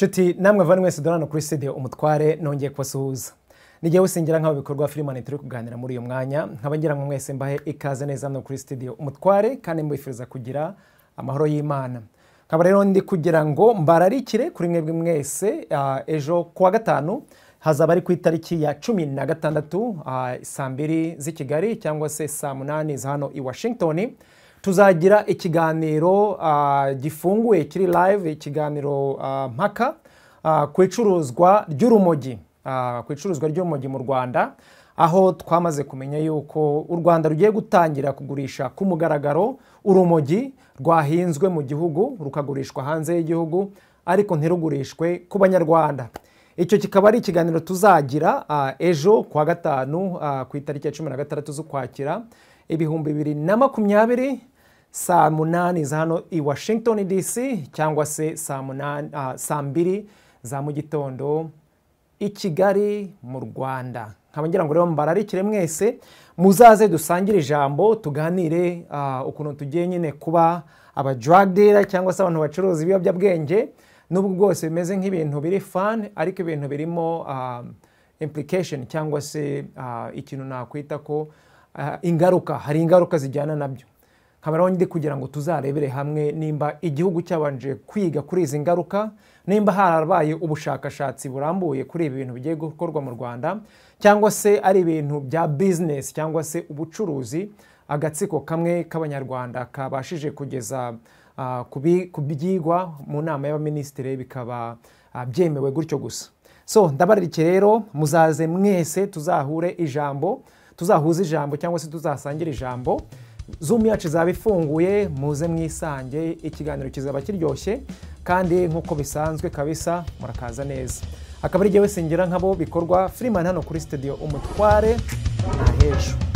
Nshuti namwe vani mwese dorano kuri studio umutware nongeye kubasuhuza. Nijye usingira nkaho bikorwa Freeman turi kuganira muri uyu mwanya. Nkaba ngira ngo mwese mbahe ikaze neza no kuri studio umutware kandi mbifuriza kugira amahoro y'Imana. Nkaba rero ndi kugira ngo mbararikire kuri mwebwe mwese ejo kuwa gatanu hazaba ari ku itariki ya 16 saa 2 z'i Kigali cyangwa se saa 8 za hano i Washington. Tuzagira ikiganiro gifunguye kiri live, ikiganiro mpaka ku icuruzwa ry'urumogi, mu Rwanda, aho twamaze kumenya yuko u Rwanda rugiye gutangira kugurisha ku mugaragaro urumogi rwahinzwe mu gihugu rukagurishwa hanze y'igihugu ariko ntirugurishwe ku banyarwanda. Icyo kikaba ari ikiganiro tuzagira ejo kuwa gatanu ku itariki ya 16 z'Ukwakira 2020 saa 8 za hano i Washington DC cyangwa se saa 2 za mu gitondo i Kigali mu Rwanda. Nkaba ngira ngo rero mbararikire mwese muzaze dusangire ijambo tuganire ukuntu tugiye nyine kuba aba drug dealer cyangwa se abantu bacuruza ibiyobyabwenge, nubwo bwose bimeze nk'ibintu biri fun ariko ibintu birimo implication cyangwa se ikintu nakwita ko hari ingaruka zijyana nabyo. Nkaba rero ndi kugira ngo tuzarebere hamwe nimba igihugu cyabanje kwiga kuri izi ngaruka, nimba harabaye ubushakashatsi burambuye kuri ibi bintu bigiye gukorwa mu Rwanda, cyangwa se ari ibintu bya business cyangwa se ubucuruzi agatsiko kamwe k'abanyarwanda kabashije kugeza kubyigwa mu nama y'abaminisitiri bikaba byemewe gutyo gusa. So ndabarike rero muzaze mwese tuzahuze ijambo cyangwa se tuzasangira ijambo. Zoom yacu izaba ifunguye, muze mwisange, ikiganiro kizaba kiryoshye kandi nkuko bisanzwe kabisa murakaza neza. Akaba ari jyewe singira nkabo bikorwa Freeman hano kuri studio umutware na hejo.